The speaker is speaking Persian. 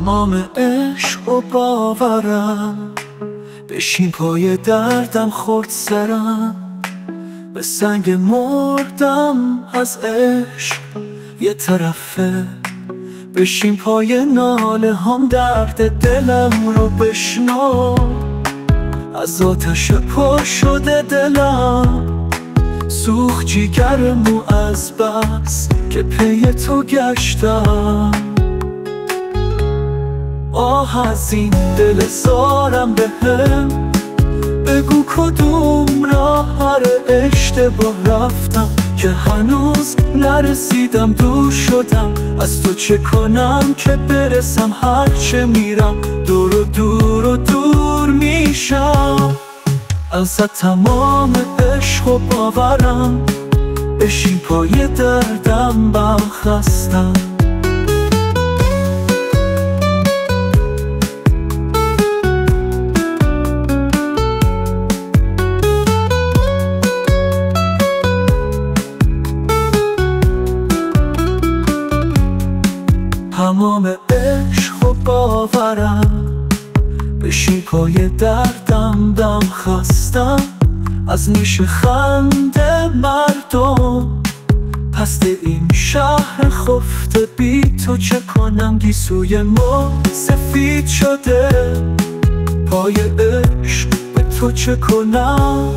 تمام عشق و باورم، بشین پای دردم خورد سرم، به سنگ مردم از عشق یه طرفه. بشین پای ناله هم درد دلم رو بشنو، از آتش پر شده دلم، سوخت جیگرمو از بس که پی تو گشتم. آه از این دل زارم بهم، بگو کدوم راه اشتباه رفتم که هنوز نرسیدم، دور شدم از تو. چه کنم که برسم؟ هرچه میرم دور و دور و دور میشم ازت تمام عشق و باورم، بشین پای دردم بم خستم. تمام عشق و باورم، بشین پای دردم دم خستم. از نیش خنده مردم پست این شهر خفته، بی تو چه کنم؟ گیسوی ما سفید شده، پای عشق به تو چه کنم؟